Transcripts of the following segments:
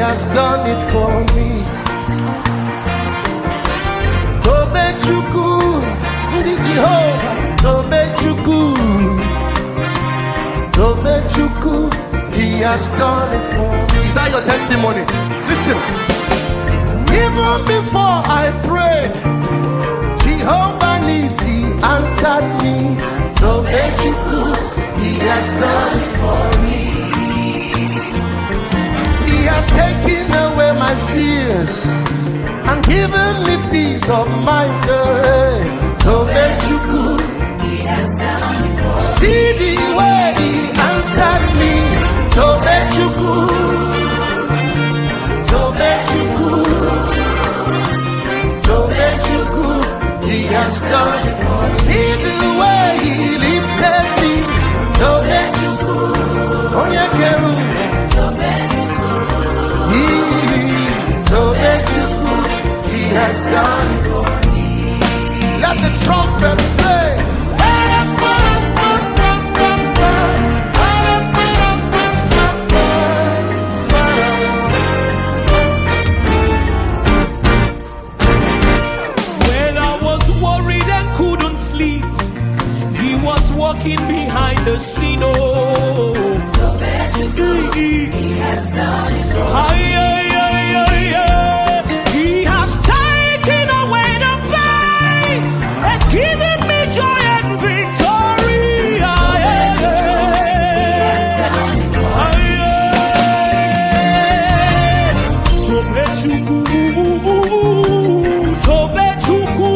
has done it for me. Tobechuku, the Jehovah, Tobechuku, Tobechuku, he has done it for me. Is that your testimony? Listen. Even before I prayed, Jehovah Nisi answered me. Tobechuku, he has done it for me. He has taken away my fears and given me peace of mind. Tobechuku, he has done it for me. See the way he answered me. Tobechuku, Tobechuku, Tobechuku, he has done it for me. See the way he lifted me. Tobechuku, Onyekeru, Tobechuku, Tobechuku, he has done it for me. Let the trumpet play. Walking behind the scene, oh, Tobechuku, he has done it for me. He has taken away the pain and given me joy and victory. Tobechuku, Tobechuku,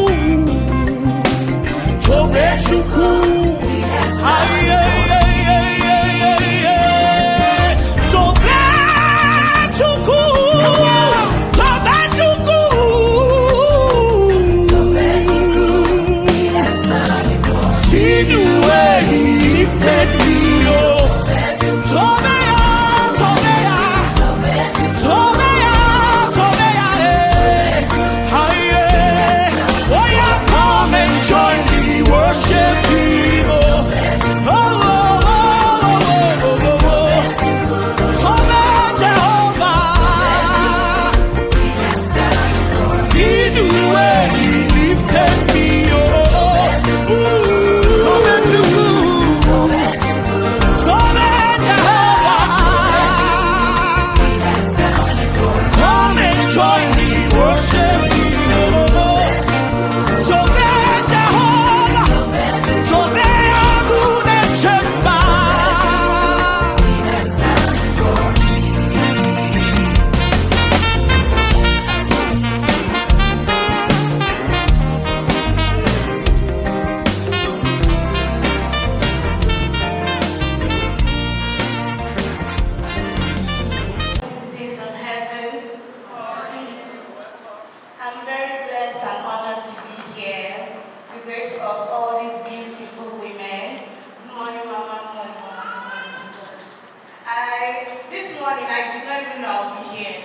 This morning, I did not even know I'll be here.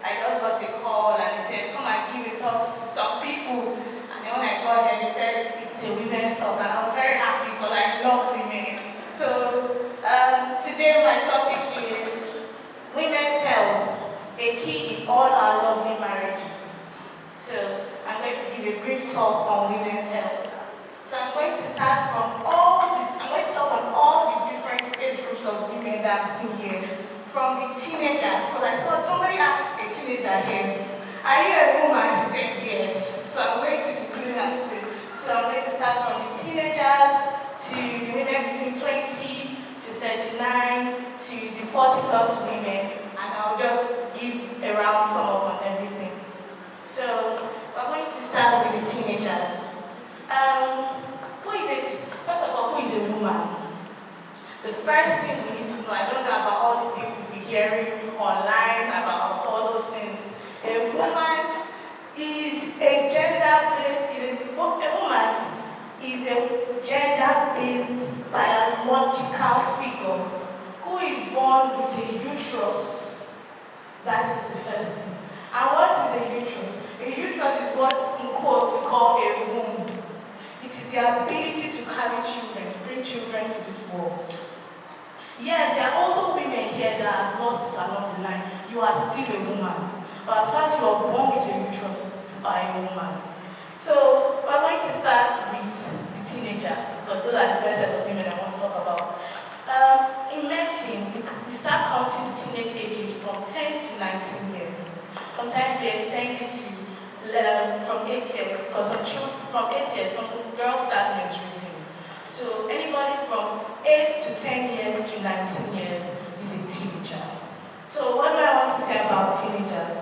I just got a call and they said, come and give a talk to some people. And then when I got there, they said, it's a women's talk. And I was very happy because I love women. So today my topic is women's health, a key in all our lovely marriages. So I'm going to give a brief talk on women's health. So I'm going to start from I'm going to talk on all the different age groups of women that I'm seeing here. From the teenagers, because I saw somebody asked a teenager here, are you a woman? She said yes. So I'm going to include that too. So I'm going to start from the teenagers to the women between 20 to 39 to the 40 plus women, and I'll just give a round sum up on everything. So we're going to start with the teenagers. Who is it? First of all, who is a woman? The first thing we need to know, I don't know about all the things we'll be hearing online about all those things. A woman is a gender-based biological figure who is born with a uterus. That is the first thing. And what is a uterus? A uterus is what, in quotes, we call a womb. It is the ability to carry children, to bring children to this world. Yes, there are also women here that have lost it along the line. you are still a woman. But as far as you are born with a uterus, you are a woman. So we're going to start with the teenagers, because those are the first set of women I want to talk about. In medicine, we start counting the teenage ages from 10 to 19 years. Sometimes we extend it to from 8 years, because from 8 years, some girls start menstruating. So anybody from 8 to 10 years to 19 years is a teenager. So what do I want to say about teenagers?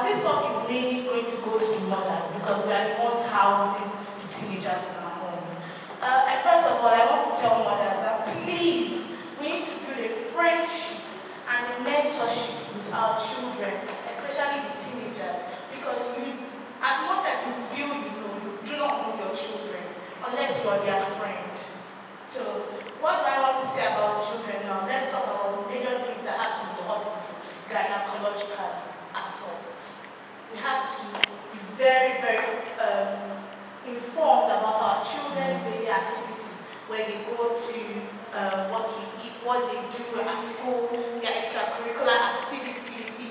This talk is mainly going to go to the mothers, because we are the ones housing the teenagers in our homes. First of all, I want to tell mothers that please, we need to build a friendship and a mentorship with our children, especially the teenagers, because as much as you feel you know, you do not know your children unless you are their friend. So, what do I want to say about children now? Let's talk about the major things that happen in the hospital: gynecological assault. We have to be very, very informed about our children's daily activities, where they go to, what we eat, what they do at school, their extracurricular activities, etc.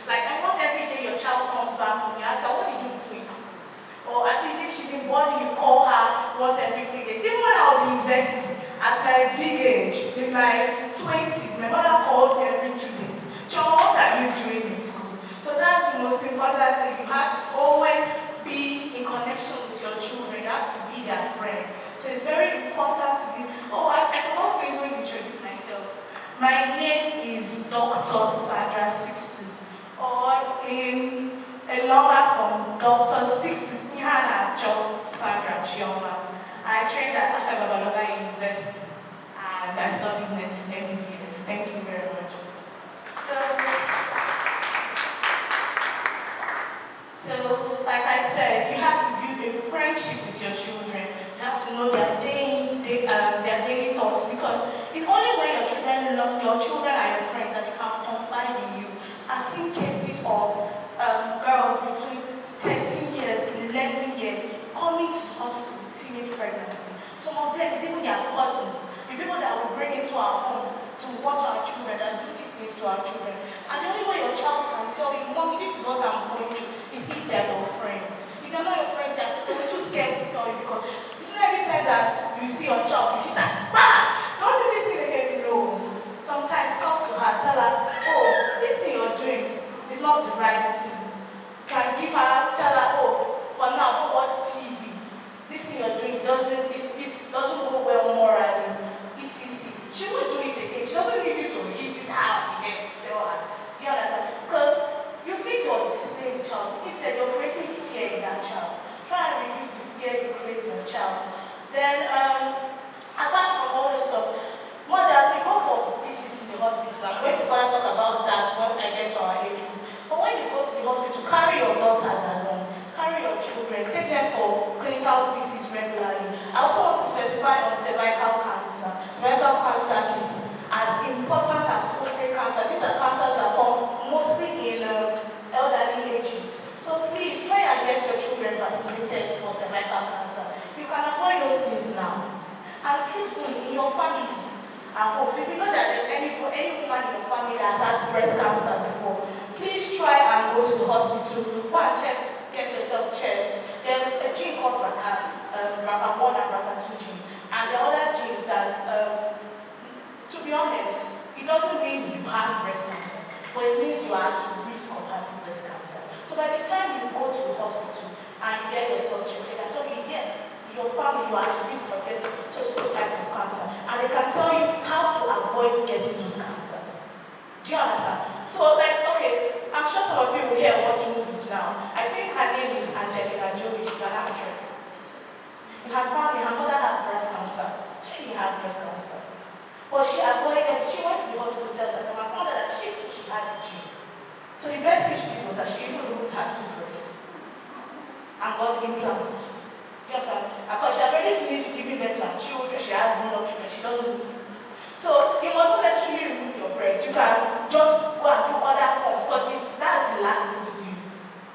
Like, I want every day your child comes back home, you ask her, what did you do between school? Or at least if she's in boarding, you call her once every 3 days. Even when I was in university, at my big age, in my 20s, my mother called me every 2 days. John, what are you doing in school? So that's the most important thing. You have to always be in connection with your children. You have to be their friend. So it's very important to be. Oh, I forgot to even introduce myself. My name is Dr. Sandra Sixtus, or in a longer form, Dr. Sixtus Ihana Jo Sandra Chioma. I trained at Afe Babalola University, and I studied medicine MBBS. Thank you very much. So, like I said, you have to build a friendship with your children. You have to know their daily thoughts, because it's only when your children are your friends that they can confide in you. I've seen cases of girls between 13 years, 11 years, coming to the hospital with teenage pregnancy. Some of them is even their cousins, the people that will bring into our homes to watch our children and do these things to our children. And the only way your child can tell you, Mommy, this is what I'm going through, is if they're your friends. If they're not your friends, they're too scared to tell you, because it's not every time that you see your child, you hit her, bah! Don't do this thing again, no. Sometimes talk to her, tell her, oh, this thing you're doing is not the right thing. You can tell her, oh, for now, don't watch TV. This thing you're doing doesn't go well morally, etc. She will do it again. She doesn't need you to hit it out again to tell her. Do you understand? Because you think you're disciplining the child. Instead, you're creating fear in that child. Try and reduce the fear you create in your child. Then, apart from all this stuff, mothers, we go for visits in the hospital. I'm going to further talk about that when I get to our age group. But when you go to the hospital, carry your daughters along. Carry your children. Take them for clinical visits regularly. I also want to specify on cervical cancer. Cervical cancer is as important as prostate cancer. These are cancers that come mostly in elderly ages. So please try and get your children vaccinated for cervical cancer. You can avoid those things now. And truthfully, in your families at home, if you know that there's any woman in your family that has had breast cancer before, please try and go to the hospital. Go and get yourself checked. There's a gene called BRCA1 and BRCA2 gene. And the other genes that, to be honest, it doesn't mean you have breast cancer, but it means you are at risk of having breast cancer. So by the time you go to the hospital and you get yourself checked, they can tell you, yes, your family, you are at risk of getting so type of cancer. And they can tell you how to avoid getting those cancers. Do you understand? So, like, okay, I'm sure some of you will hear watch movies now. I think her name is Angelina Jolie. She's an actress. In her family, her mother had breast cancer. She didn't have breast cancer. But she avoided, she went to the hospital to tell her, and found out that she had the gene. So the best thing she did was that she even removed her 2 breasts and got implants. Just like, because she had already finished giving birth to her children, she had grown up children, she doesn't need it. So you must not necessarily remove your breast. You can just go and do other forms, because that's the last thing to do.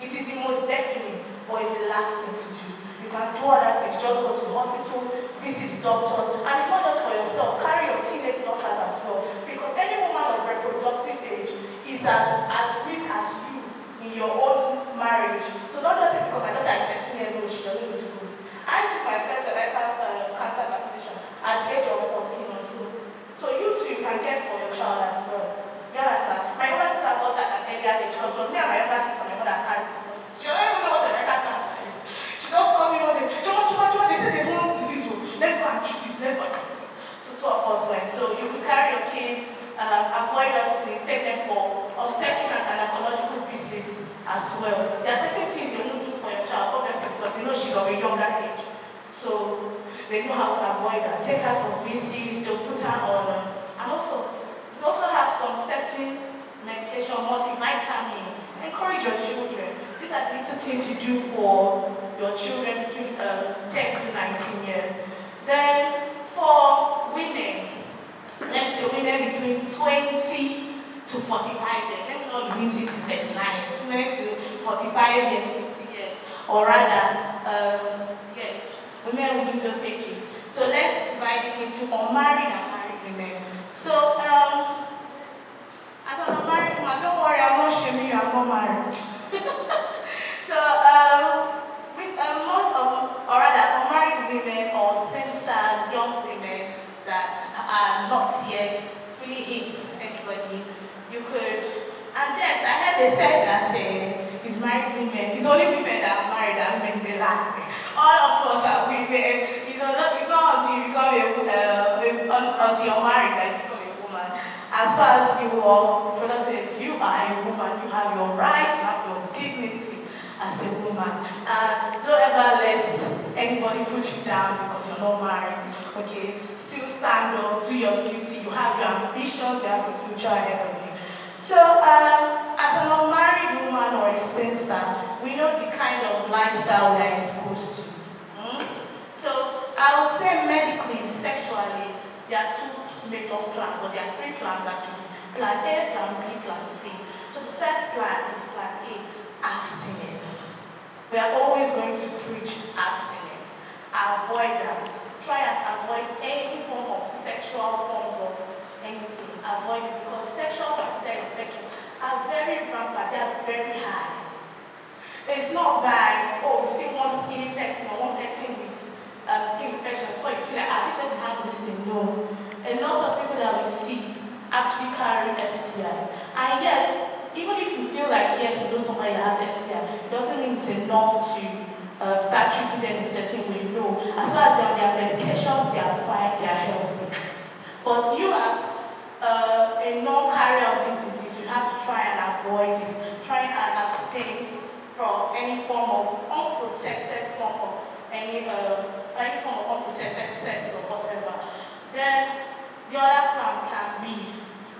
It is the most definite, but it's the last thing to do. You can do other things, just go to the hospital, visit the doctors, and it's not just for yourself, carry your teenage daughters as well. Because any woman of reproductive age is as risk as you in your own marriage. So don't just say because my daughter is 13 years old, she doesn't need to go. I took my first cervical cancer vaccination at the age of 14 or so. So you too, you can get for your child as well. Do you understand? My younger sister got at an earlier age because it was me and my younger sister, my mother carried it. She don't even know what cervical cancer is. She just called me one day, Choma, they said there's one disease, let's go and treat it, let's go and treat it. So two of us went. So you could carry your kids, avoid everything, take them for obstetric and gynecological visits as well. There are certain things you won't do for your child, obviously, because you know she's of a younger age. So they know how to avoid that. Take her for visits, they'll put her on. And also, you also have some certain medication, multivitamins. Encourage your children. These are little things you do for your children between 10 to 19 years. Then for women, let's say women between 20 to 45 years. Let's not limit it to 39. Women to 45 years, 50 years. Or rather, yes, women within those ages. So let's divide it into unmarried and married women. So, as an unmarried woman, don't worry, I'm not shaming you, I'm not married. So, with most of, or rather, unmarried women or spinsters, young women that are not yet fully hitched to anybody, you could, and yes, I heard they said that it's married women, it's only women that are married that women say lie. All of us are women. It's not until you become until you're married that you become a woman. As far as you are productive, you are a woman, you have your rights, you have your dignity as a woman. And don't ever let anybody put you down because you're not married. Okay? Still stand up, do your duty, you have your ambitions, you have your future ahead of you. So, as an unmarried woman or a spinster, we know the kind of lifestyle we are exposed to. So, I would say medically, sexually, there are two major plans, or there are three plans actually. Plan A, Plan B, Plan C. So the first plan is Plan A, abstinence. We are always going to preach abstinence. Avoid that. Try and avoid any form of sexual forms of anything. Avoid it because sexual transmitted infections are very rampant, they are very high. It's not by, oh, you see one skinny person or one person with skin infections before you feel like, this person has this thing. No. A lot of people that we see actually carry STI. And yet, even if you feel like, yes, you know somebody that has STI, it doesn't mean it's enough to start treating them in a certain way. No. As far as they're on their medications, they are fine, they are healthy. But you as a non-carrier of this disease, you have to try and avoid it. Try and abstain from any form of unprotected form of any form of unprotected sex or whatever. Then the other plan can be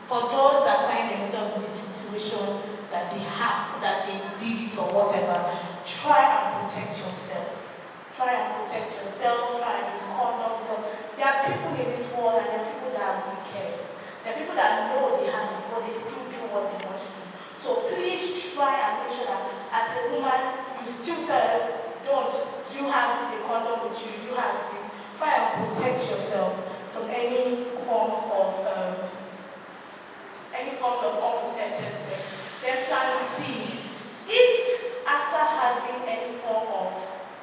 for those that find themselves in this situation that they have, that they did it or whatever, try and protect yourself. Try and protect yourself, try and use condom. There are people in this world and there are people that are wicked. There are people that know they have it, but they still do what they want to do. So please try and make sure that as a woman, you still don't. You have a condom with you, you have this. Try and protect yourself from any forms of unprotected sex. Then Plan C. If after having any form of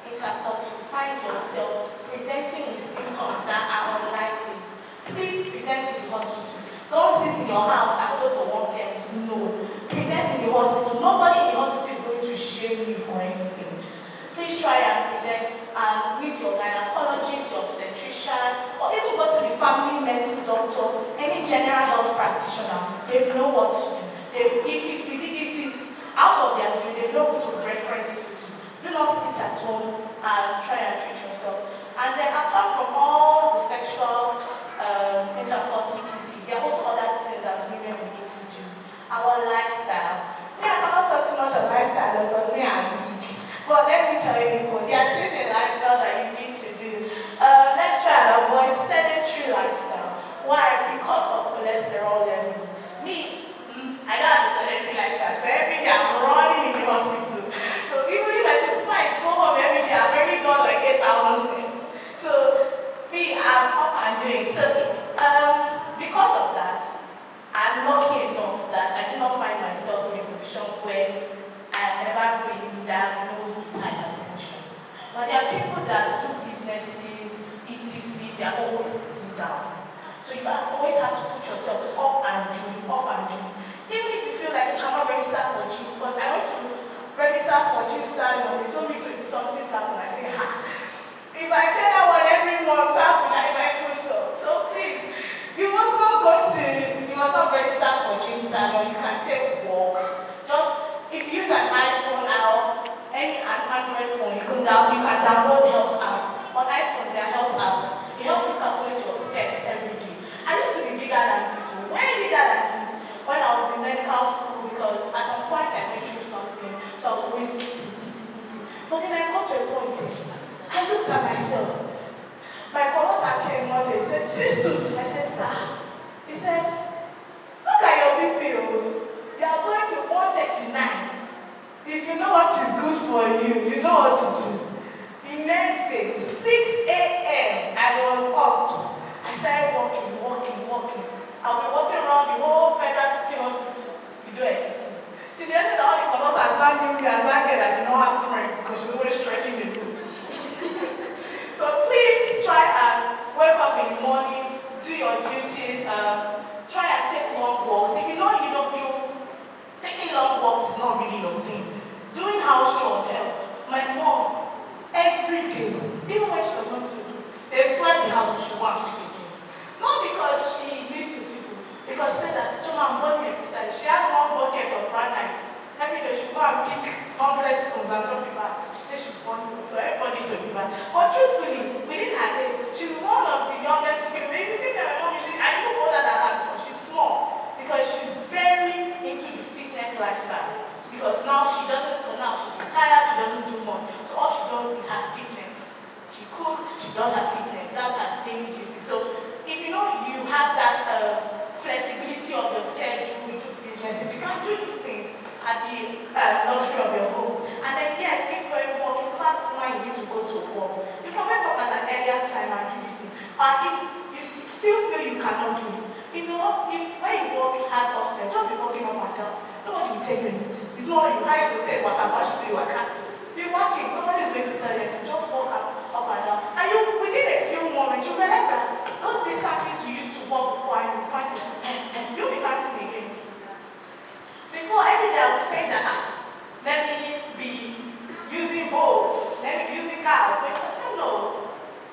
intercourse you find yourself presenting with symptoms that are unlikely, please present to the hospital. Don't sit in your house and go to one chemist. No. Present in the hospital. Nobody in the hospital is going to shame you for anything. Please try and present and meet your gynecologist, your obstetrician, or even go to the family medicine doctor, any general health practitioner. They know what to do. If it is out of their field, they know who to reference you to. Do not sit at home and try and treat yourself. And then apart from all the sexual intercourse, etc., there are also other things that women need to do. Our lifestyle. I cannot talk too much of lifestyle because we are big. But let me tell you, there are things in lifestyle that you need to do. Let's try and avoid sedentary lifestyle. Why? Because of cholesterol levels. Me, I don't have a sedentary lifestyle. So every day I'm running in the hospital. So even if I go home every day, I've already done like 8,000 steps. So me, I'm up and doing. So because of that, I'm lucky enough that I they are always sitting down. So you always have to put yourself up and doing, up and doing. Even if you feel like you cannot register for gym, because I went to register for gym starting and they told me to do something thousand. I say, ha. If I pay that one every month, how will I buy food stuff? So please, you must not register for gym starting, or you can take walks. Just if you use an iPhone or any Android phone, you can download health app. On iPhones, there are health apps. It helps you calculate your steps every day. I used to be bigger than this, way bigger than this, when I was in medical school, because at some point I went through something, so I was always eating. But then I got to a point, I looked at myself. My promoter came one day, he said, "Sisters," I said, "Sir." He said, "Look at your BP, you are going to 139. If you know what is good for you, you know what to do." The next day, 6 a.m., I was up. I started walking. I'll be walking around the whole federal teaching hospital. You do it. Till the end of all the promoters now knew me as that girl that did not have a friend because she's always trekking the room. So please try and wake up in the morning, do your duties, try and take long walks. If you know taking long walks is not really your thing. Doing house chores help. My mom, every day, even when she was not to do, they swept the house when she wants to sleep again. Not because she needs to sleep, because she said that, "Joma, I'm running exercise." She has one bucket of granite. Every day she go and pick 100 stones and drop it back. She said she's one, so everybody should be back. But truthfully, within her age, she's one of the youngest people. Maybe see that my mom, I even older than her because she's small. Because she's very into the fitness lifestyle. Because now she's retired, she doesn't do more. So all she does is her fitness. She cooks, she does her fitness. That's her daily duty. So if you know you have that flexibility of your schedule, you do businesses, you can do these things at the luxury of your homes. And then yes, if you're a working class woman, you need to go to work. You can wake up at an earlier time and do this thing. And if you still feel you cannot do it, if where you work has upstairs, don't be walking up and down. Nobody will tell you anything. It's not you hire to say what about you do, I can't. Be working, nobody's going to tell you to just walk up and down. And you within a few moments, you realize that those distances you used to walk before and you're panting, you'll be panting again. Before every day I was saying that let me be using boats, let me be using cars. But I said no.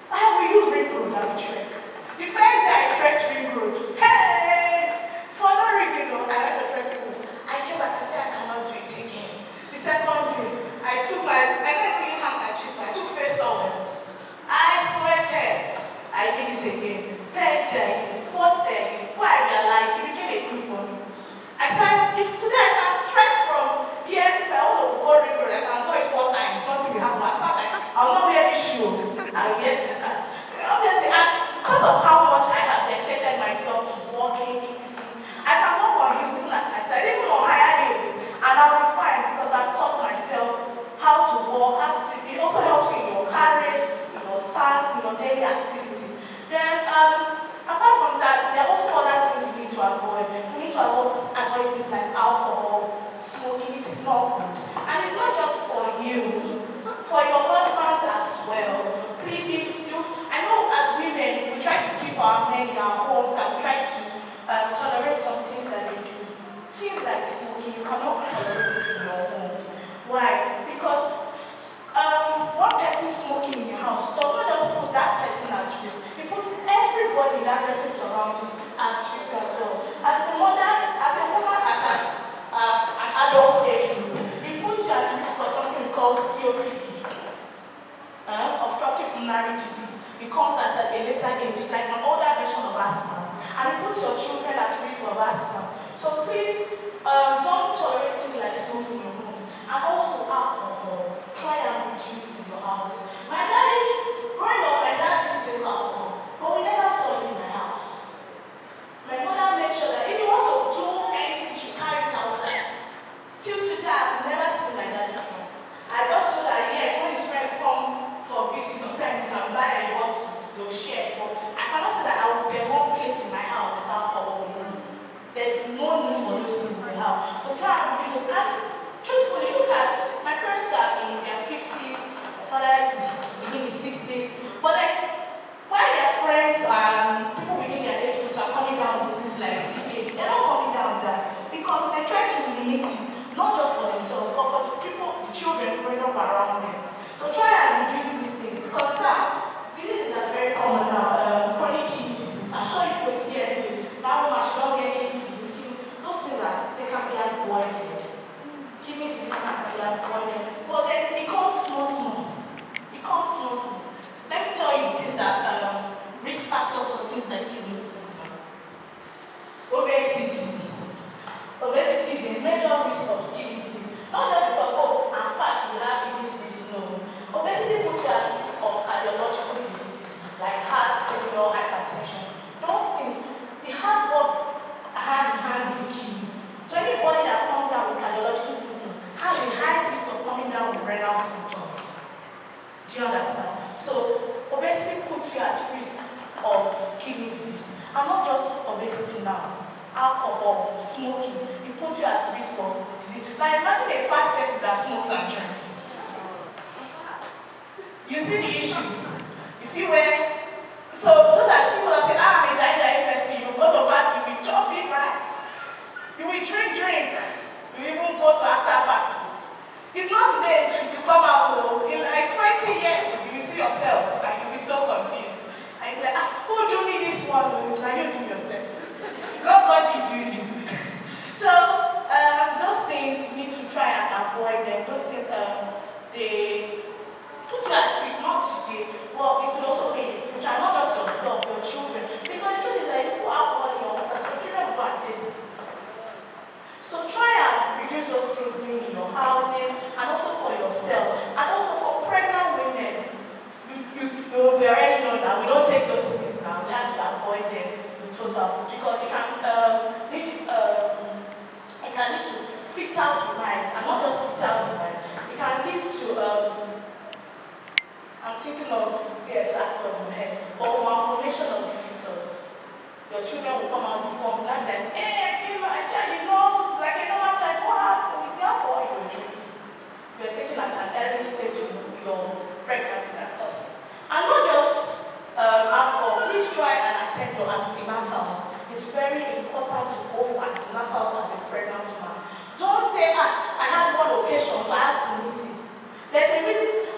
I will use ring road and trek. The first day I trekked ring road, hey! For no reason though, I went to trek ring road. I came back and said I cannot do it again. The second day, I never used handkerchief, I took face towel. I sweated. I did it again. Third day again, fourth day again. Before I realized it became a clue for me. Today I can trek from here, if I want to go ring road, I can go it 4 times, nothing will happen. As far as I'm not really sure. Yes, I can. Obviously, and because of how much I have dedicated myself to walking, etc., I can walk on hills even at my side, even on higher hills, and I'll be fine because I've taught myself how to walk. It also helps you in your courage, in your stance, in your daily activities. Then, apart from that, there are also other things you need to avoid. You need to avoid things like alcohol, smoking. It is not good. And it's not just for you, for your husbands as well. Please, I know as women, we try to keep our men in our homes and we try to tolerate some things that they do. Things like smoking, you cannot tolerate it in your homes. Why? Because one person smoking in your house does not just put that person at risk. It puts everybody in that person's surrounding at risk as well. As a mother, as a woman, as an adult age group, it puts you at risk for something we call COPD, obstructive pulmonary disease. It comes at a later age, it's like an older version of asthma, and it puts your children at risk of asthma. So please, don't tolerate things like smoking in your homes, and also alcohol. Try and reduce it in your houses. Growing up, my dad used to take alcohol, but we never saw it in my house. My mother made sure that if he wants to do anything, she should carry it outside. Till today, I've never seen my dad drink. I just know that yes, when his friends come for visit, sometimes you can buy a bottle, they'll share. But I cannot say that there's one place in my house that's alcohol. There's no need for those things in the house. So try and reduce it. And truthfully, look at my parents are in their 50s, my father is in his 60s. But why their friends smoking, it puts you at risk of disease. Now imagine a fat person that smokes and drinks. You see the issue? You see where? So those are people that say, I'm a giant person. You go to a party, you will chop big rice. You will drink. You even go to after party. It's not today to come out. In like 20 years, you will see yourself and you will be so confused. And you'll be like, who do you need this one? Now you do yourself. Nobody do you. So those things we need to try and avoid them. Those things they put you at risk, not today, but it could also be in the future, not just yourself, your children. Because the truth is that if you have all your children will go and taste it. So try and reduce those things being in your houses, and also for yourself, and also for pregnant women. You will be already know that we don't take those things now. We have to avoid them in total because it can lead to fetal demise, and not just fetal demise. It can lead to I'm thinking of the exact word in my head, or malformation of the fetus. Your children will come out deformed, like, hey, I gave my child, is not like a normal child. What happened? Is that boy you're drinking? You're taking at an early stage in your pregnancy that cost. And not just alcohol, please try and attend your antenatals. It's very important to go for antenatals as a pregnant woman. Don't say, I had one occasion, so I had to miss it. There's a reason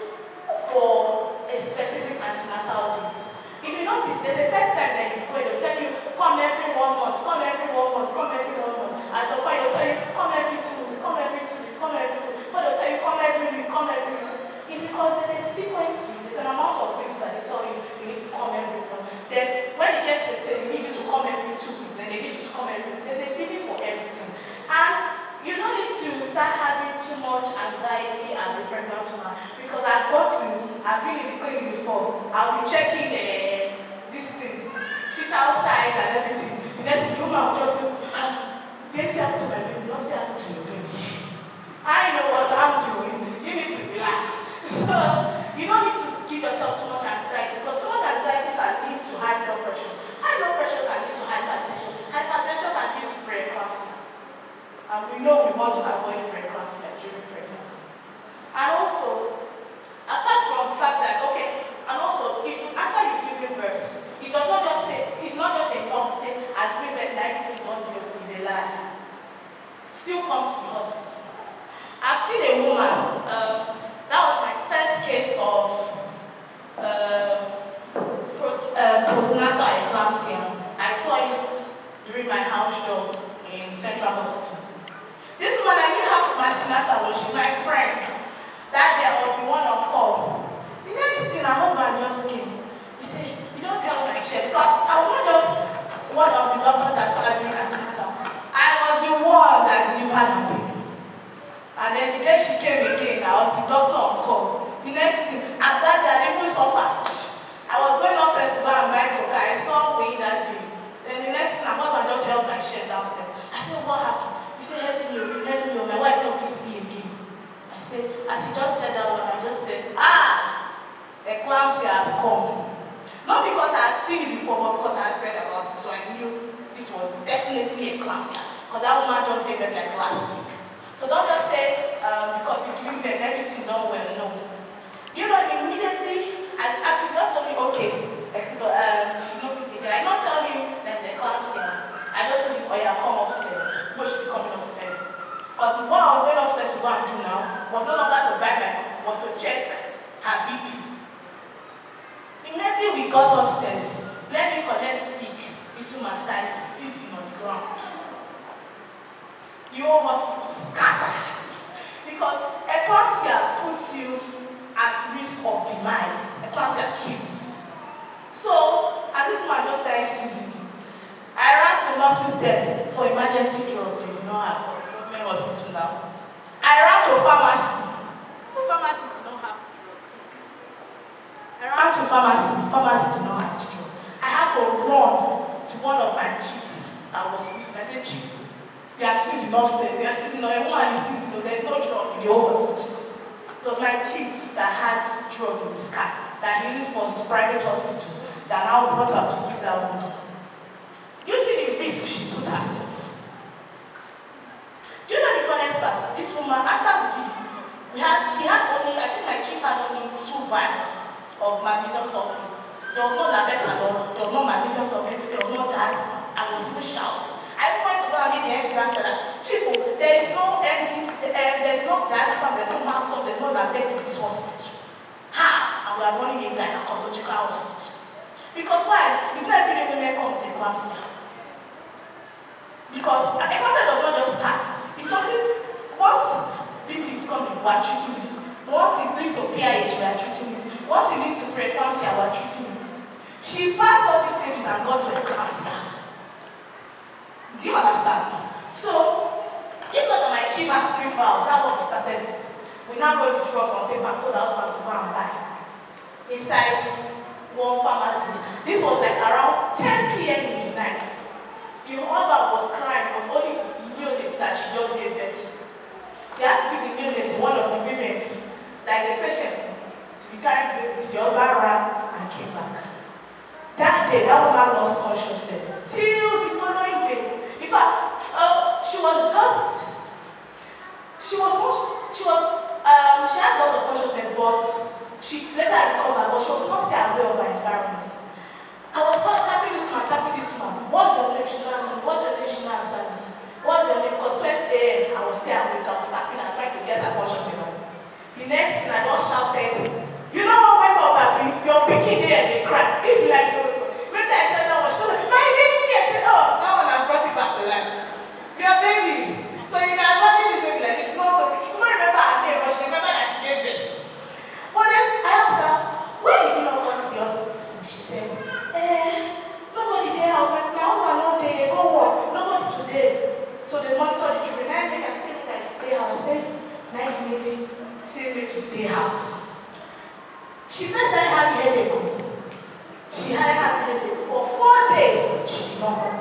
for a specific antenatal date. If you notice, there's the first time that you go, they'll tell you, come every 1 month, come every 1 month, come every 1 month. At some point, they'll tell you, come every 2 weeks, come every 2 weeks, come every 2 weeks. But they'll tell you, come every week, come every week. It's because there's a sequence to it. There's an amount of weeks that they tell you need to come every month. Then, when it gets to the stage, they need you to come every 2 weeks. Then they need you to come every week. There's a reason for everything. And you don't need to start having too much anxiety as a pregnant woman, because I've been in the clinic before. I'll be checking this thing, fetal size and everything. The next thing, the woman will just do, this happened to my baby, nothing happened to your baby. I know what I'm doing. You need to relax. So you don't need to give yourself too much anxiety, because too much anxiety can lead to high blood pressure. High blood pressure can lead to hypertension. Hypertension can lead to preeclampsia. And we know we want to avoid preeclampsia during pregnancy. And also, apart from the fact that, and also, if after you give birth, it does not just say, it's not just enough to say, agreement, diabetes, don't do is a lie. Still come to the hospital. I've seen a woman, that was my first case of postnatal eclampsia. I saw it during my house job in Central Hospital. This woman, I knew her from antenatal, she's my friend. That day I was the one on call. The next thing, her husband just came. He said, you just held my chest. I was not just one of the doctors that saw her during antenatal. I was the one that delivered her baby. And then the day she came again, I was the doctor on call. The next thing, and that day I even suffered. I was going upstairs to go and buy coca. I saw Wayne that day. Then the next thing, her husband just held my shirt downstairs. I said, what happened? He said, help me, my wife not to see again. I said, as he just said that one, I just said, eclampsia has come. Not because I had seen it before, but because I had read about it, so I knew this was definitely eclampsia. Because that woman just gave it like last week. So don't just say, because you give them everything done well, no. You know, immediately, as she just told me, so she noticed it. I not tell you there's eclampsia. I just told you, come upstairs. Who should be coming upstairs? But what I was going upstairs to go and do now was no longer to buy my, was to check her BP. Immediately we got upstairs. Let me collect speak. This woman started sitting on the ground. The whole hospital scattered. Because eclampsia puts you at risk of demise. Eclampsia kills. So, as this woman just started seizing, I ran to nurse's desk for emergency drug. They did not have government hospital now. I ran to pharmacy. Pharmacy did not have the drug. I ran to pharmacy. Pharmacy did not have the drug. I had to run to one of my chiefs. I said, chief, they are seizing upstairs. They are seizing. Everyone is seizing. There's no drug in the whole hospital. So my chief that had drug in his car, that he used for his private hospital, that now brought her to give that woman. You see the risk she put herself. There was no better law, there was no malicious survey, there was no gas. I was even shouting. I went to go and meet the head grandfather that, Chief, there is no empty, there's no gas, there's no max, there's no latex in this hospital. Ha! And we are running a gynecological hospital. Because why? It's not every day women come to eclampsia. Because eclampsia does not just start. It's something, once people is coming, we are treating it. Once it leads to PIH, we are treating it. Once it leads to preeclampsia, we are treating it. She passed all these stages and got to eclampsia. Do you understand? So, if not my chief had 3 files, that's what we started with. We now go to draw on paper and told our husband to go and buy. Inside one pharmacy. This was like around 10 p.m. in the night. The husband was crying, was only the neonates that she just gave birth to. They had to give the neonate to one of the women that is a patient to be carried the baby to the husband ran and came back. That day, that woman lost consciousness. Till the following day. In fact, she had lots of consciousness, but she later recovered, but she was not still aware of her environment. I was tapping this woman. What's your name? She didn't answer me. What's your name? She didn't answer me. What's your name? Because 12 a.m. I was still awake. I was tapping and trying to get her consciousness. The next thing I just shouted, you know what, wake up, Abby. Your pikin there, they cry. If you like, maybe I said that was she was like, my baby. I said, oh, that one has brought it back to life. Your baby. So you can imagine this baby like this. Not so she couldn't remember her name, but she remembered that she gave birth. But then I asked her, where did you not go to the hospital? She said, nobody there. I was like, my husband not there. They go work. Nobody today. So they monitor the children. I make a statement, I stay house. I said, 980, same way to stay house. She first started having headache. She had headache for 4 days. She did not come.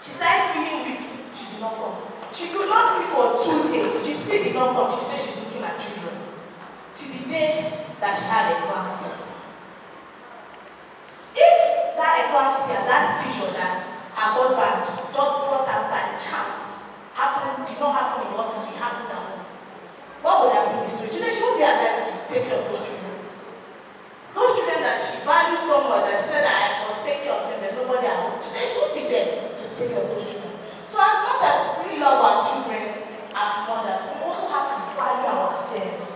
She started feeling weak. She did not come. She could not sleep for 2 days. She still did not come. She said she's looking at children. Till the day that she had eclampsia. If that eclampsia, that seizure that her husband just brought her by chance did not happen in the hospital, it happened at home, what would have been the story? Today she won't be alive to take care of those children. Those children that she valued so much, that she said that I must take care of them, there's nobody at home. Today she won't be there to take care of those children. So as much as we love our children as mothers, we also have to value ourselves.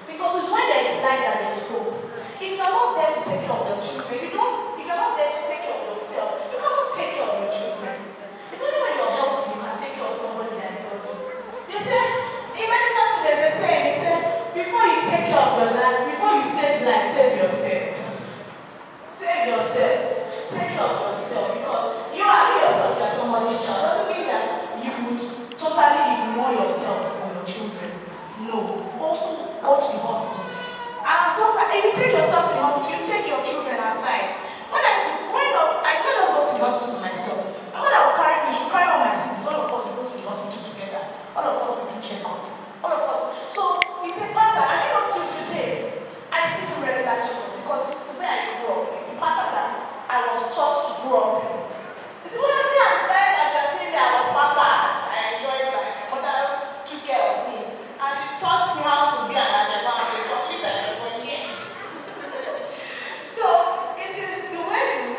Because it's when there is light that there is hope. If you're not there to take care of your children, if you're not there to take care of yourself, you cannot take care of your children. It's only when you're healthy you can take care of somebody that is healthy. They say, in medical students, they say, before you take care of your life, before you save life, save yourself. Save yourself. Take care of yourself. Because you yourself, you're somebody's child. Doesn't mean that you would totally ignore yourself for your children. No. Also, go to the hospital. And as long as if you take yourself to the hospital, you take your children aside. When I used to growing up, I did not just go to the hospital myself. My mother would carry me, she would carry all my siblings. All of us would go to the hospital together. All of us would do check-up. All of us. So it's a pattern. And even up to today, I still do regular check-up because it's the way I grew up. It's the pattern that I was taught to grow up in. It's the way I'm glad as you're saying that I was papa. I enjoyed life. My mother took care of me. And she taught me how to be an Ajaba, a complete Ajaba, yes. So it is the way you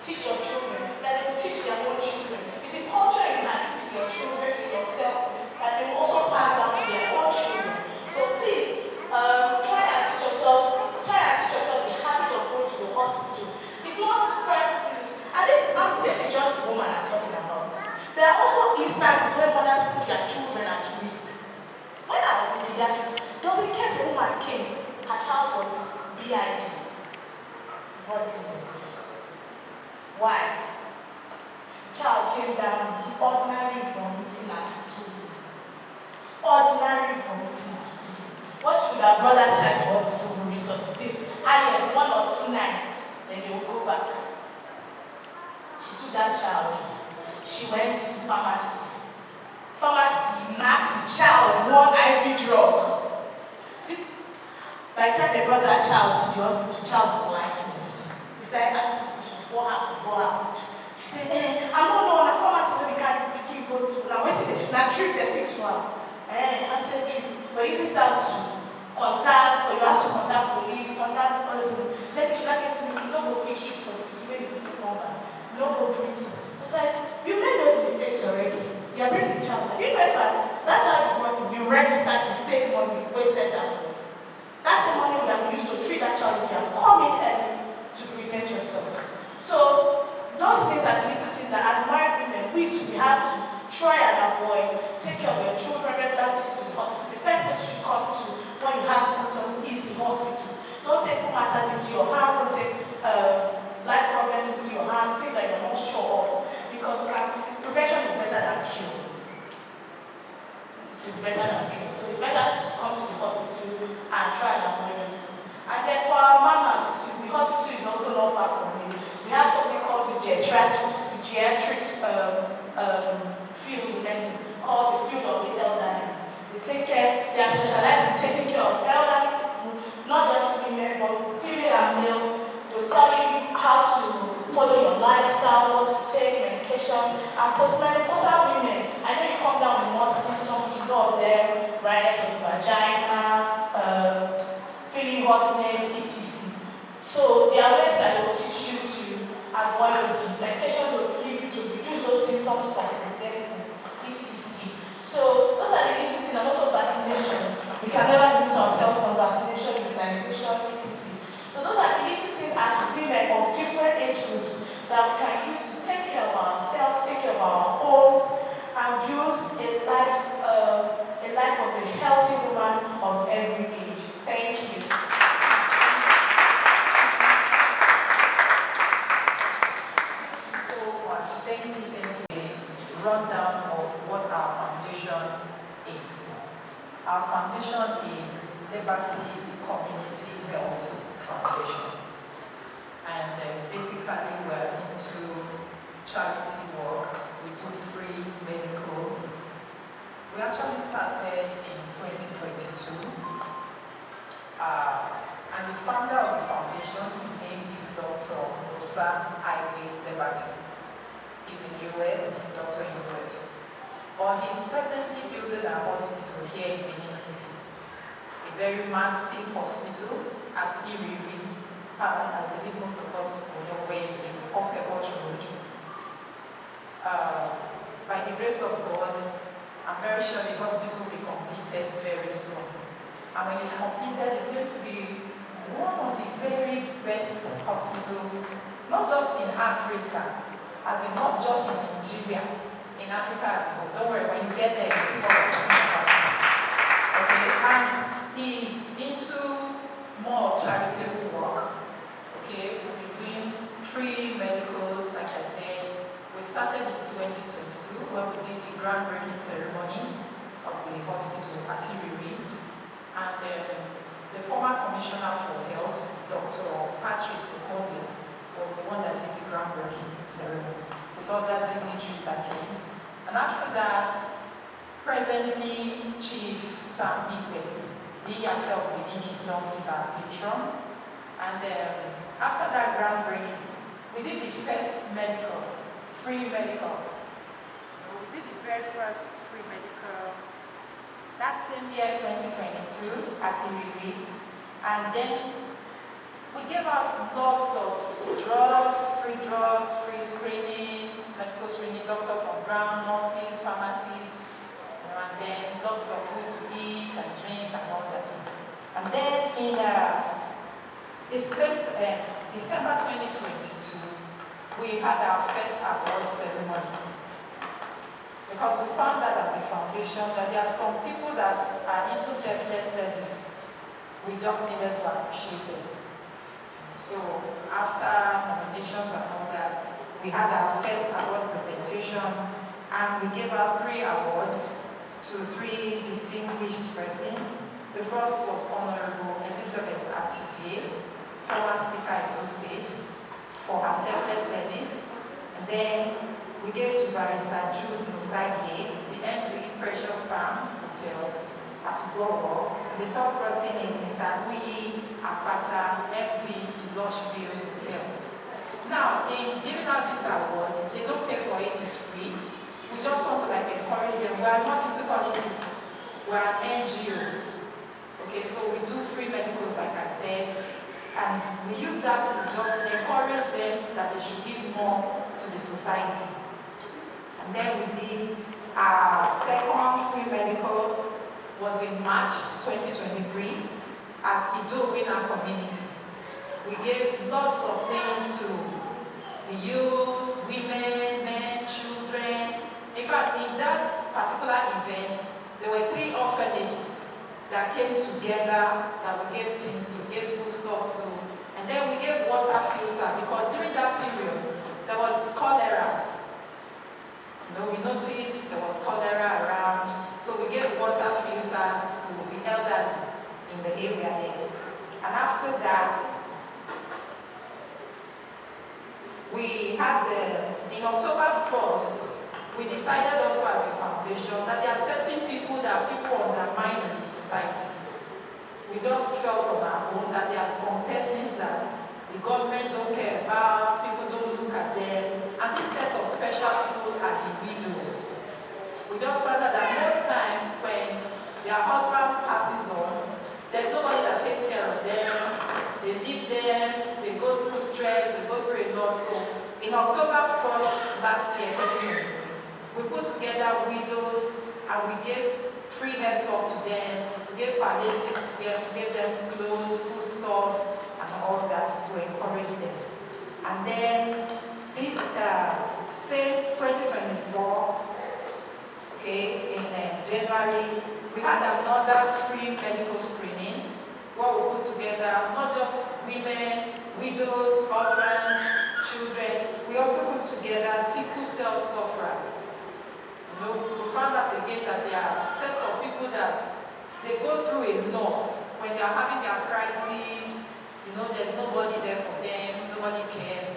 teach your children, that you teach their own children. It's a culture you have to your children, yourself, that they will also pass down to their own children. So please, try and teach yourself the habit of going to the hospital. It's not first, and this is just the woman I'm talking about. There are also instances where mothers put their children at risk. When I was in pediatrics, there was a case a woman came, her child was BID. What's it? Why? The child came down with ordinary vomiting and stooling. Ordinary vomiting and stooling. What should have brought that child to hospital to resuscitate? Highest 1 or 2 nights, then they will go back. She took that child. She went to pharmacy. Pharmacy knocked the child 1 IV drug. By the time they brought that child to the hospital, the child was lifeless. They started asking questions, what happened? She said, I don't know, the pharmacy where we carry pikin go to. Now waiting, now drip the fix for her. I said drip. But you just start to contact, or you have to contact police, contact us. Let's say she like to me, no go fish you for the way you put number, no go do it. It's like, you made those mistakes already. You are bringing the child. Do you know that child you brought you registered, you paid money, you wasted that money. That's the money we have used to treat that child if you have to come in early to present yourself. So those things are the little things that as married women, we have to try and avoid. Take care of your children, regular visits to the hospital. The first place you should come to when you have symptoms is the hospital. Don't take matters into your hands, don't take life problems into your hands, things that you're not sure of. Because prevention is better than cure. It's better than cure. So it's better to come to the hospital and try and avoid those things. And then for our mamas too, the hospital is also not far from me. We have something called the geriatrics field in medicine, called the field of the elderly. They are specialized in taking care of elderly people, not just women, but female and male. They'll tell you how to follow your lifestyle, what to take, medication, and postmenopausal women. I know you come down with more symptoms, you know of them, dryness of the vagina, feeling hotness, etc. So there are ways that they will teach you to avoid those things. Medication will give you to reduce those symptoms from presenting, etc. So those are the little things, and also vaccination. We can never limit ourselves from vaccination, immunization, etc. So those are the little things as women of different age groups that we can use to take care of ourselves, take care of our homes, and build a life of a healthy woman of every age. Thank you. Thank you. Rundown of what our foundation is. Our foundation is Liberty Community Health Foundation. And basically we're into charity work. We do free medicals. We actually started in 2022. And the founder of the foundation, his name is Dr. Musa Iwe Liberty. He's in the US, doctor in the US. But he's presently building a hospital here in Benin City. A very massive hospital at Iriri. I believe most of us will know where it is, off the Road. By the grace of God, I'm very sure the hospital will be completed very soon. And when it's completed, it's going to be one of the very best hospitals, not just in Africa, as in not just in Nigeria, in Africa as well. Don't worry, when you get there, you see what I'm talking about. Okay, and he's into more charitable work. Okay, we'll be doing free medicals, like I said. We started in 2022 when we did the groundbreaking ceremony of the hospital at Iriri. And the former commissioner for health, Dr. Patrick Okodia, was the one that did the groundbreaking ceremony with other dignitaries that came. And after that, presently Chief Sam Igwe, he herself Benin Kingdom, is our patron. And after that groundbreaking, we did the first free medical. We did the very first free medical that same year, 2022, at Iriri. And then we gave out lots of drugs, free screening, medical screening, doctors on ground, nurses, pharmacists, and then lots of food to eat and drink and all that. And then in December 2022, we had our first award ceremony. Because we found that as a foundation that there are some people that are into selfless service. We just needed to appreciate them. So after nominations and all that, we had our first award presentation and we gave out 3 awards to 3 distinguished persons. The first was Honorable Elizabeth Atife, former Speaker in Edo State, for her selfless service. And then we gave to Barrister Jude Musagie, the MD Precious Farm Hotel at Gogo. And the third person is Mr. Uyi Apata, MD Lushville Hotel. Now, in giving out these awards, they don't pay for it, it's free. We just want to encourage them. We are not into politics. We are an NGO. Okay, so we do free medicals, like I said, And we use that to just encourage them that they should give more to the society. And then we did our second free medical was in March 2023 at Idowina community. We gave lots of things to the youth, women, men, children. In fact, in that particular event, there were 3 orphanages that came together that we gave things to, gave foodstuffs to. And then we gave water filter because during that period, there was cholera. We noticed there was cholera around, so we gave water filters to the elderly in the area there. And after that, we had in October 1st, we decided also as a foundation that there are certain people that people undermine in the society. We just felt on our own that there are some persons that the government don't care about, people don't look at them, and this set of special people are the widows. We just found out that most times when their husbands passes on, there's nobody that takes care of them, they leave them, they go through stress, they go through a lot. So in October 1st last year, we put together widows and we gave free head talk to them, we gave palliatives to them, we gave them clothes, foodstuffs, and all that to encourage them. And then this same 2024, okay, in January, we had another free medical screening where we put together not just women, widows, orphans, children, we also put together sickle cell sufferers. We found out again that there are sets of people that they go through a lot when they are having their crises. There's nobody there for them, nobody cares.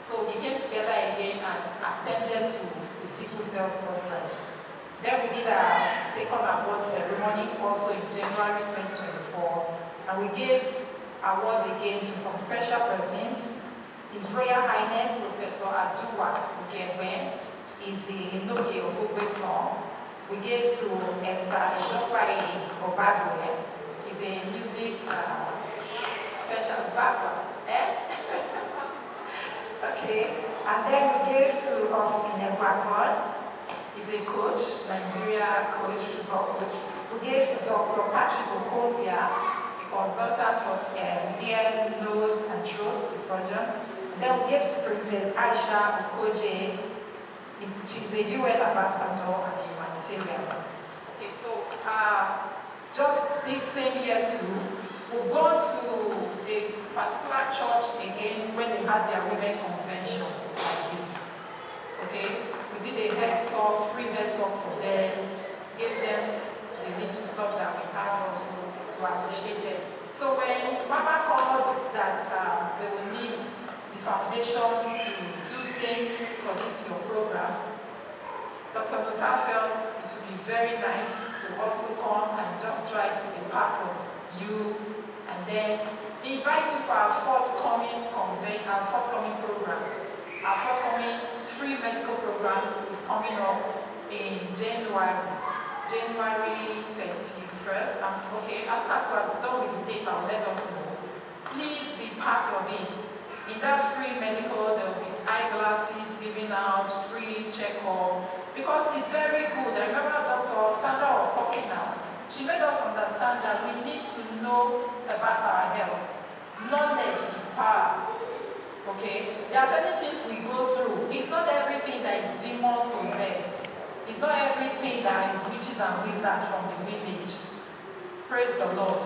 So we came together again and attended to the sickle cell sufferers. Then we did our second award ceremony also in January 2024, and we gave awards again to some special persons. His Royal Highness Professor Aduwa Ukegben is the Inoke of Ogbe song. We gave to Esther Edokwai Obagwe. He's a music special background. Okay, and then we gave to Austin Egbakon. He's a coach, Nigeria coach, football coach. We gave to Dr. Patrick Okodia, a consultant for ear, nose, and throat, the surgeon. And then we gave to Princess Aisha Okoje. She's a UN ambassador and a humanitarian. Okay, so just this same year too, we've gone to a particular church again when they had their women convention like this. Okay, we did a head talk, free head talk for them, gave them the little stuff that we have also to appreciate them. So when Mama called that they will need the foundation to do same for this your program, Dr. Musa felt it would be very nice to also come and just try to be part of you, and then invite you for our forthcoming program. Our forthcoming free medical program is coming up in January 31st. Okay, as we're done with the date, I'll let us know. Please be part of it. In that free medical, there will be eyeglasses given out, free checkup, because it's very good. I remember Dr. Sandra was talking now. She made us understand that we need to know about our health. Knowledge is power. Okay? There are certain things we go through. It's not everything that is demon possessed. It's not everything that is witches and wizards from the village. Praise the Lord.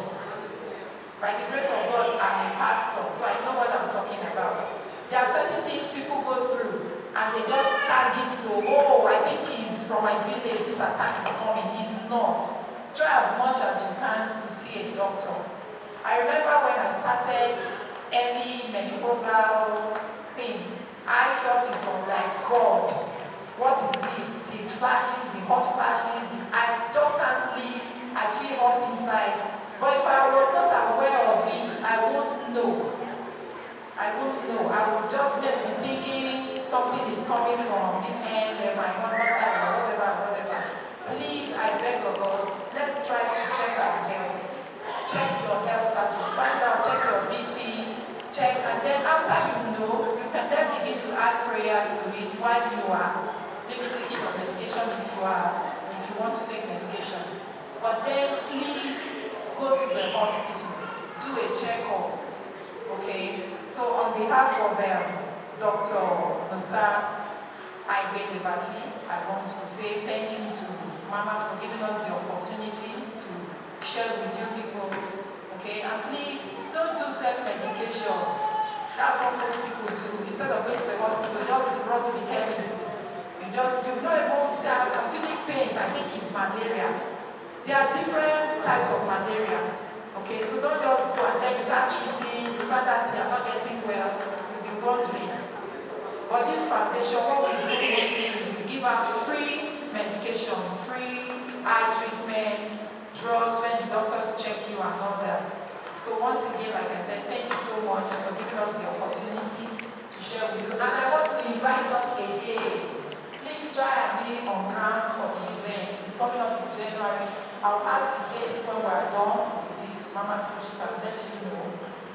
By the grace of God, I'm a pastor, so I know what I'm talking about. There are certain things people go through, and they just tag it to, oh, I think he's from my village, this attack is coming. It's not. Try as much as you can to see a doctor. I remember when I started early menopausal thing, I felt it was like, God, what is this? The flashes, the hot flashes, I just can't sleep, I feel hot inside. But if I was not aware of it, I won't know. I would just be thinking something is coming from this end, my husband's side, or whatever. Please, I beg of us, let's try to check our health. Check your health status, find out, check your BP, check, and then after you know, you can then begin to add prayers to it while you are maybe taking your medication if you want to take medication. But then please go to the hospital, do a checkup. Okay? So on behalf of Dr. Musa Aigbe Liberty, I want to say thank you to Mama for giving us the opportunity to share with you people. Okay? And please don't do self-medication. That's what most people do. Instead of going to the hospital, just run to the chemist. You're not able to say, I'm feeling pains, I think it's malaria. There are different types of malaria. Okay, so don't just go and then start treating, you find that you're not getting well, you'll be wondering. But this foundation, what we do is we give out free medication, free eye treatment, drugs when the doctors check you and all that. So once again, like I said, thank you so much for giving us the opportunity to share with you. And I want to invite us again. Please try and be on ground for the event. It's coming up in January. I'll pass the date when we're done with this Mama Sushi and let you know.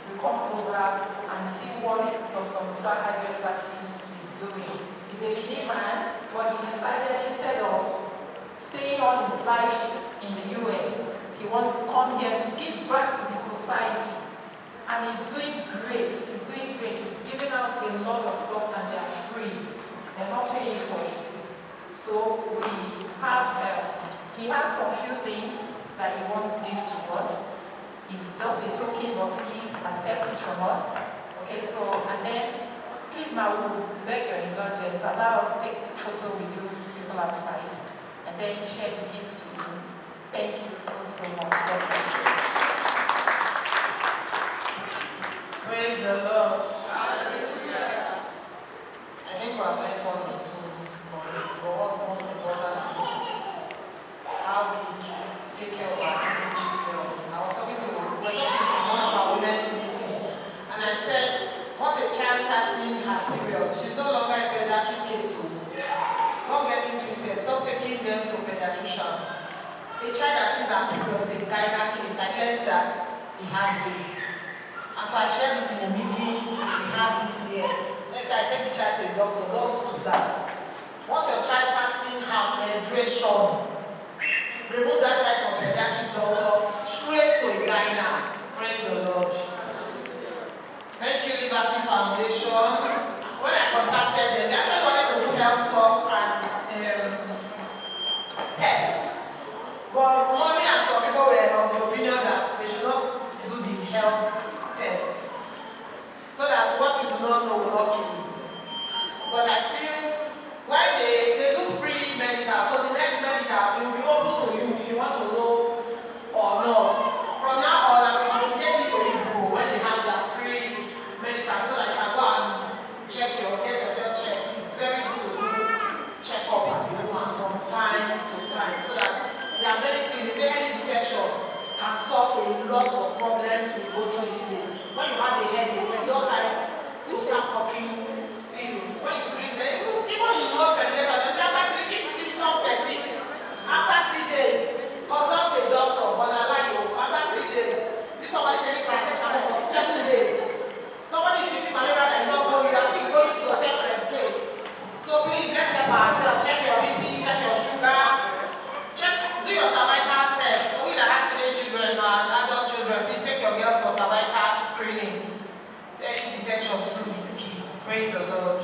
You come over and see what Dr. Musa Aigbe Liberty is doing. He's a Benin man, but he decided instead of staying on his life in the US, he wants to come here to give back to the society. And he's doing great. He's doing great. He's giving out a lot of stuff and they are free. They're not paying for it. So we have, he has some few things that he wants to give to us. It's just a token, but please accept it from us. Okay, so, and then, please, ma, we beg your indulgence, allow us to take a photo with you people outside, and then share the gifts to you. Thank you so much. God bless you. Praise the Lord. I think we have learned one or two points, but what's most important is how we take care of our teenage girls. I was talking to one of our women's meeting, and I said, once a child starts seeing her period, she's no longer a pediatric case. Don't get it twisted. Stop taking them to pediatricians. A child that sees her period is a gynae case. I learned that he had baby. And so I shared it in a meeting we had this year. Next, I take the child to a doctor. Don't do that. Once your child starts seeing her menstruation, remove that child from pediatric doctor straight to a gynae. Praise the Lord. Thank you, Liberty Foundation. When I contacted them, they actually wanted to do health talk and tests. But mommy and some people were of the opinion that they should not do the health test. So that what you do not know will not kill you. But I feel why they do free medical, so the next medical will be open to you if you want to know or not. From now on, I will communicate it to people when they have their free medical so that you can go and check get yourself checked. It's very good to do check-up as a woman from time to time so that there are many things. They say early detection can solve a lot of problems we go through these days. When you have a headache, there's no time to start popping pills. When you drink them, even in most medication, they say after 3 if symptoms persist, after 3 days, consult a doctor. But I like you, after 3 days, this somebody taking paracetamol for 7 days. Somebody is treating malaria that is not going, you are still going to self-medicate. So please, let's help ourselves. Check your BP, check your sugar, do your cervical test. We that have teenage children and adult children, please take your girls for cervical screening. Early detection too is key. Praise the Lord.